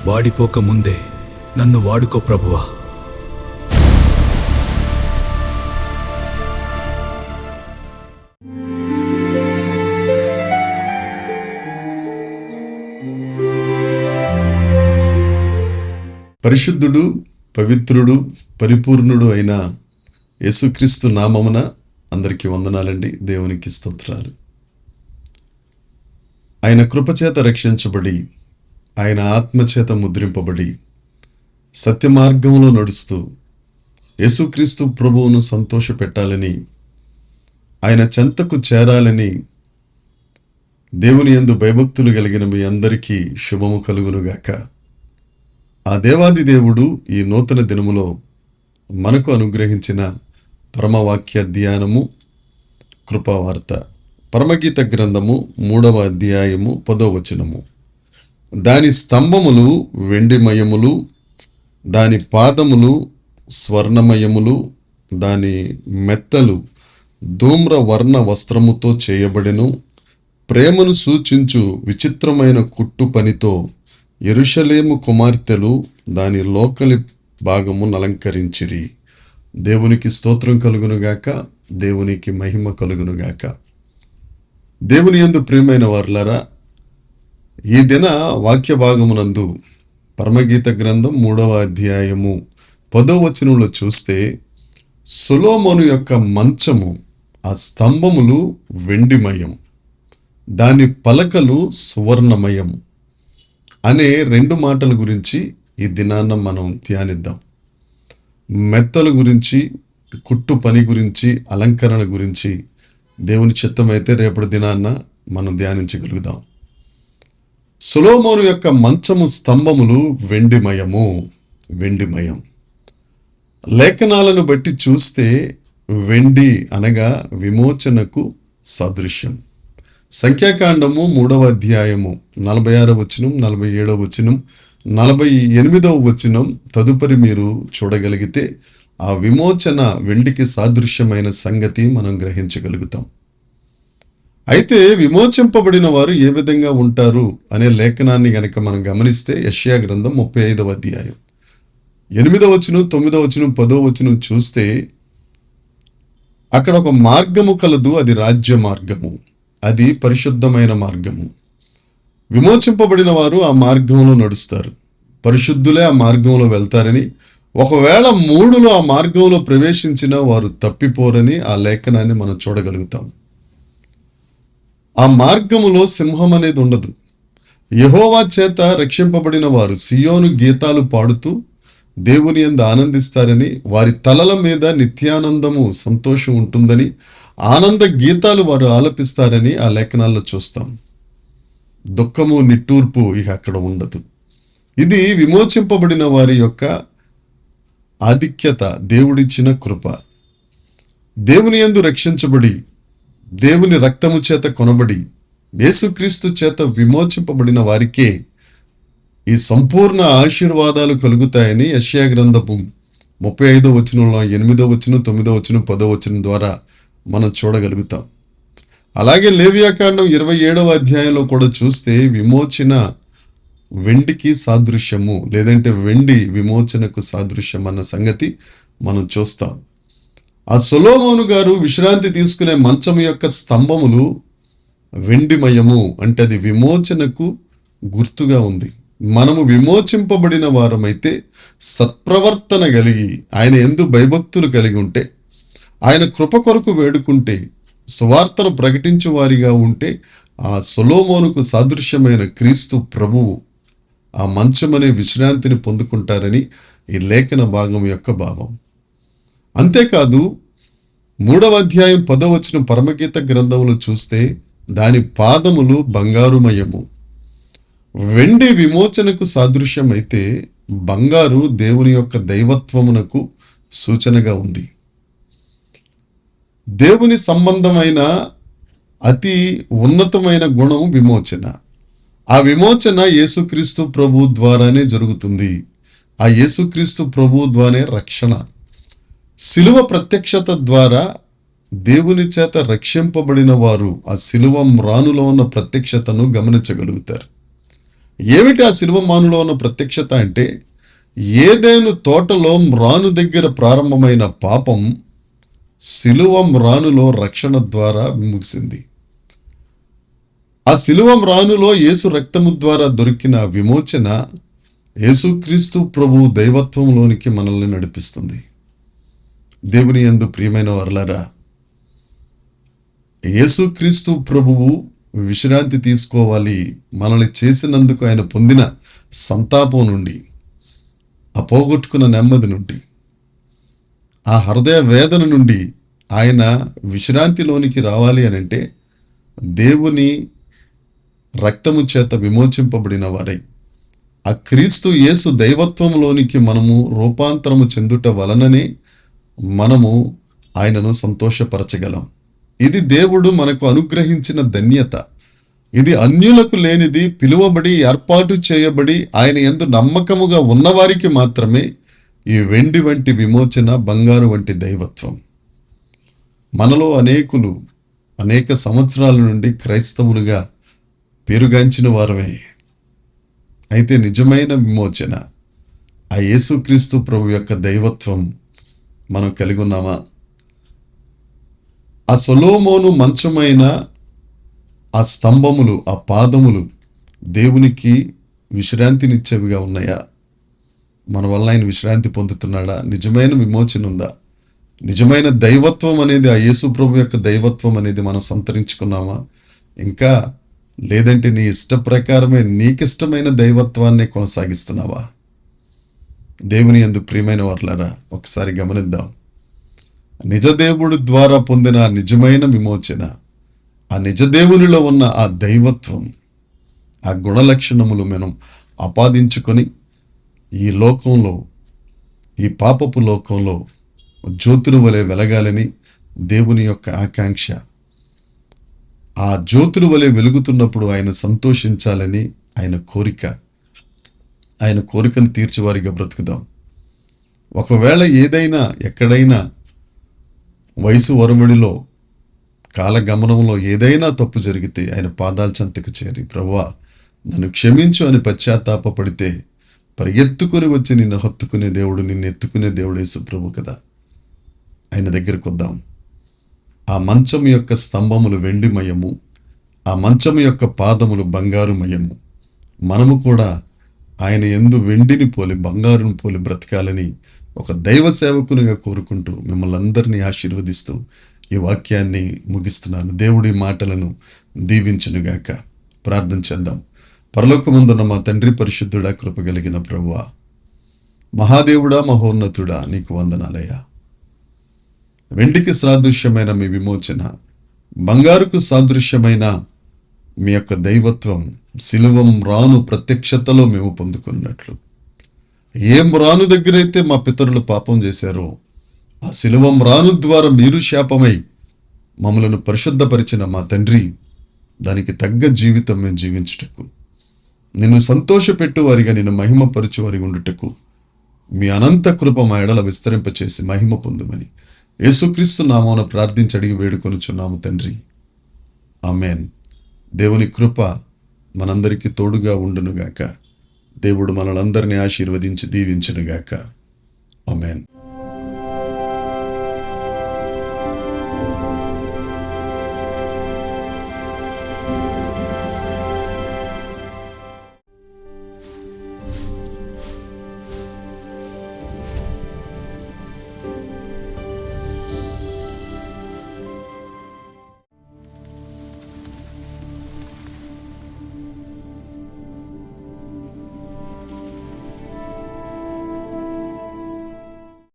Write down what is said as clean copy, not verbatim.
వాడిపోక ముందే నన్ను వాడుకో ప్రభువా. పరిశుద్ధుడు, పవిత్రుడు, పరిపూర్ణుడు అయిన యేసుక్రీస్తు నామమున అందరికీ వందనాలండి. దేవునికి స్తోత్రాలు. ఆయన కృపచేత రక్షించబడి, ఆయన ఆత్మచేత ముద్రింపబడి, సత్య మార్గంలో నడుస్తూ యేసుక్రీస్తు ప్రభువును సంతోషపెట్టాలని, ఆయన చెంతకు చేరాలని దేవుని యందు భయభక్తులు కలిగిన మీ అందరికీ శుభము కలుగునుగాక. ఆ దేవాది దేవుడు ఈ నూతన దినములో మనకు అనుగ్రహించిన పరమవాక్య ధ్యానము, కృపావార్త, పరమగీత గ్రంథము 3వ అధ్యాయము 10వ వచనము. దాని స్తంభములు వెండిమయములు, దాని పాదములు స్వర్ణమయములు, దాని మెత్తలు ధూమ్రవర్ణ వస్త్రముతో చేయబడెను. ప్రేమను సూచించు విచిత్రమైన కుట్టు పనితో యెరూషలేము కుమార్తెలు దాని లోకలి భాగమును అలంకరించిరి. దేవునికి స్తోత్రం కలుగునుగాక, దేవునికి మహిమ కలుగునుగాక. దేవుని యందు ప్రియమైన వారులారా, ఈ దిన వాక్య భాగమునందు పరమగీత గ్రంథం 3వ అధ్యాయము 10వ వచనంలో చూస్తే, సొలొమోను యొక్క మంచము, ఆ స్తంభములు వెండిమయం, దాని పలకలు సువర్ణమయం అనే 2 మాటల గురించి ఈ దినాన్న మనం ధ్యానిద్దాం. మెత్తల గురించి, కుట్టు పని గురించి, అలంకరణ గురించి దేవుని చిత్తమైతే రేపటి దినాన్న మనం ధ్యానించగలుగుదాం. సొలొమోను యొక్క మంచము స్తంభములు వెండిమయం. లేఖనాలను బట్టి చూస్తే వెండి అనగా విమోచనకు సాదృశ్యం. సంఖ్యాకాండము 3వ అధ్యాయము 46వ వచనం, 47వ వచనం, 48వ వచనం తదుపరి మీరు చూడగలిగితే ఆ విమోచన వెండికి సాదృశ్యమైన సంగతి మనం గ్రహించగలుగుతాం. అయితే విమోచింపబడిన వారు ఏ విధంగా ఉంటారు అనే లేఖనాన్ని గనక మనం గమనిస్తే, యెషయా గ్రంథం 35వ అధ్యాయం 8వ వచనం, 9వ వచనం, 10వ వచనం చూస్తే అక్కడ ఒక మార్గము కలదు. అది రాజ్య మార్గము, అది పరిశుద్ధమైన మార్గము. విమోచింపబడిన వారు ఆ మార్గంలో నడుస్తారు, పరిశుద్ధులే ఆ మార్గంలో వెళ్తారని, ఒకవేళ 3లో ఆ మార్గంలో ప్రవేశించిన వారు తప్పిపోరని ఆ లేఖనాన్ని మనం చూడగలుగుతాం. ఆ మార్గములో సింహం అనేది ఉండదు. యెహోవా చేత రక్షింపబడిన వారు సియోను గీతాలు పాడుతూ దేవుని యందు ఆనందిస్తారని, వారి తలల మీద నిత్యానందము, సంతోషం ఉంటుందని, ఆనంద గీతాలు వారు ఆలపిస్తారని ఆ లేఖనాల్లో చూస్తాం. దుఃఖము, నిట్టూర్పు ఇక అక్కడ ఉండదు. ఇది విమోచింపబడిన వారి యొక్క ఆధిక్యత, దేవుడిచ్చిన కృప. దేవుని యందు రక్షించబడి, దేవుని రక్తము చేత కొనబడి, యేసుక్రీస్తు చేత విమోచింపబడిన వారికే ఈ సంపూర్ణ ఆశీర్వాదాలు కలుగుతాయని యెషయా గ్రంథపు 35వ వచనంలో 8వ వచనం, 9వ వచనం, 10వ వచనం ద్వారా మనం చూడగలుగుతాం. అలాగే లేవియాకాండం 27వ అధ్యాయంలో కూడా చూస్తే విమోచన వెండికి సాదృశ్యము, లేదంటే వెండి విమోచనకు సాదృశ్యం అన్న సంగతి మనం చూస్తాం. ఆ సొలొమోను గారు విశ్రాంతి తీసుకునే మంచం యొక్క స్తంభములు వెండిమయము అంటే అది విమోచనకు గుర్తుగా ఉంది. మనము విమోచింపబడిన వారమైతే, సత్ప్రవర్తన కలిగి, ఆయన యందు భయభక్తులు కలిగి ఉంటే, ఆయన కృప కొరకు వేడుకుంటే, సువార్తను ప్రకటించు వారిగా ఉంటే, ఆ సొలొమోనుకు సాదృశ్యమైన క్రీస్తు ప్రభువు ఆ మంచమనే విశ్రాంతిని పొందుకుంటారని ఈ లేఖన భాగం యొక్క భావం. అంతేకాదు 3వ అధ్యాయం 10వ వచనం పరమగీత గ్రంథంలో చూస్తే, దాని పాదములు బంగారుమయము. వెండి విమోచనకు సాదృశ్యం అయితే, బంగారు దేవుని యొక్క దైవత్వమునకు సూచనగా ఉంది. దేవుని సంబంధమైన అతి ఉన్నతమైన గుణం విమోచన. ఆ విమోచన యేసుక్రీస్తు ప్రభు ద్వారానే జరుగుతుంది. ఆ యేసుక్రీస్తు ప్రభు ద్వారానే రక్షణ. శిలువ ప్రత్యక్షత ద్వారా దేవుని చేత రక్షింపబడిన వారు ఆ శిలువ మ్రానులో ఉన్న ప్రత్యక్షతను గమనించగలుగుతారు. ఏమిటి ఆ శిలువ మ్రానులో ఉన్న ప్రత్యక్షత అంటే, ఏదైనా తోటలో మ్రాను దగ్గర ప్రారంభమైన పాపం శిలువ మ్రానులో రక్షణ ద్వారా ముగిసింది. ఆ శిలువ మ్రానులో యేసు రక్తము ద్వారా దొరికిన విమోచన యేసుక్రీస్తు ప్రభు దైవత్వంలోనికి మనల్ని నడిపిస్తుంది. దేవుని యందు ప్రియమైన వారలారా, యేసుక్రీస్తు ప్రభువు విశ్రాంతి తీసుకోవాలి, మనల్ని చేసినందుకు ఆయన పొందిన సంతాపం నుండి, ఆ పోగొట్టుకున్న నెమ్మది నుండి, ఆ హృదయ వేదన నుండి ఆయన విశ్రాంతిలోనికి రావాలి అని అంటే దేవుని రక్తము చేత విమోచింపబడిన వారై ఆ క్రీస్తు యేసు దైవత్వంలోనికి మనము రూపాంతరము చెందుట వలననే మనము ఆయనను సంతోషపరచగలం. ఇది దేవుడు మనకు అనుగ్రహించిన ధన్యత. ఇది అన్యులకు లేనిది. పిలువబడి ఏర్పాటు చేయబడి ఆయన యందు నమ్మకముగా ఉన్నవారికి మాత్రమే ఈ వెండి వంటి విమోచన, బంగారు వంటి దైవత్వం. మనలో అనేకులు అనేక సంవత్సరాల నుండి క్రైస్తవులుగా పేరుగాంచిన వారమే. అయితే నిజమైన విమోచన, ఆ యేసుక్రీస్తు ప్రభు యొక్క దైవత్వం మనం కలిగి ఉన్నామా? ఆ సొలొమోను మంచమైన ఆ స్తంభములు, ఆ పాదములు దేవునికి విశ్రాంతినిచ్చేవిగా ఉన్నాయా? మన వల్ల ఆయన విశ్రాంతి పొందుతున్నాడా? నిజమైన విమోచన ఉందా? నిజమైన దైవత్వం అనేది, ఆ యేసు ప్రభు యొక్క దైవత్వం అనేది మనం సంతరించుకున్నామా? ఇంకా లేదంటే నీ ఇష్ట ప్రకారమే నీకిష్టమైన దైవత్వాన్ని కొనసాగిస్తున్నావా? దేవుని యందు ప్రియమైన వారలారా, ఒకసారి గమనిద్దాం. నిజదేవుడు ద్వారా పొందిన నిజమైన విమోచన, ఆ నిజదేవునిలో ఉన్న ఆ దైవత్వం, ఆ గుణలక్షణములు మనం ఆపాదించుకొని ఈ లోకంలో, ఈ పాపపు లోకంలో జ్యోతుల వలె వెలగాలని దేవుని యొక్క ఆకాంక్ష. ఆ జ్యోతుల వలె వెలుగుతున్నప్పుడు ఆయన సంతోషించాలని ఆయన కోరిక. ఆయన కోరికను తీర్చేవారిగా బ్రతుకుదాం. ఒకవేళ ఏదైనా ఎక్కడైనా వయసు వరవడిలో, కాలగమనంలో ఏదైనా తప్పు జరిగితే ఆయన పాదాల చెంతకు చేరి, ప్రభువా నన్ను క్షమించు అని పశ్చాత్తాపపడితే పరిగెత్తుకొని వచ్చి నిన్ను హత్తుకునే దేవుడు, నిన్ను ఎత్తుకునే దేవుడు యేసు ప్రభు కదా. ఆయన దగ్గరకు వద్దాం. ఆ మంచం యొక్క స్తంభములు వెండిమయము, ఆ మంచం యొక్క పాదములు బంగారుమయము. మనము కూడా ఆయన యందు వెండిని పోలి, బంగారుని పోలి బ్రతకాలని ఒక దైవ సేవకునిగా కోరుకుంటూ మిమ్మల్ని అందరినీ ఆశీర్వదిస్తూ ఈ వాక్యాన్ని ముగిస్తున్నాను. దేవుడి మాటలను దీవించునుగాక. ప్రార్థన చేద్దాం. పరలోకమందున్న మా తండ్రి, పరిశుద్ధుడా, కృపగలిగిన ప్రభువా, మహాదేవుడా, మహోన్నతుడా, నీకు వందనాలయ్యా. వెండికి సాదృశ్యమైన మీ విమోచన, బంగారుకు సాదృశ్యమైన మీ యొక్క దైవత్వం శిలువ మ్రాను ప్రత్యక్షతలో మేము పొందుకున్నట్లు, ఏ మ్రాను దగ్గరైతే మా పితరులు పాపం చేశారో ఆ శిలువ మ్రాను ద్వారా మీరు శాపమై మమ్మలను పరిశుద్ధపరిచిన మా తండ్రి, దానికి తగ్గ జీవితం మేము జీవించుటకు, నిన్ను సంతోషపెట్టు వారిగా, నిన్ను మహిమపరచు వారి ఉండుటకు మీ అనంత కృప మా ఎడల విస్తరింపచేసి మహిమ పొందుమని యేసుక్రీస్తు నామమున ప్రార్థించి అడిగి వేడుకొనుచున్నాము తండ్రి. ఆమెన్. దేవుని కృప మనందరికీ తోడుగా ఉండునుగాక. దేవుడు మనలందరినీ ఆశీర్వదించి దీవించునుగాక. ఆమెన్.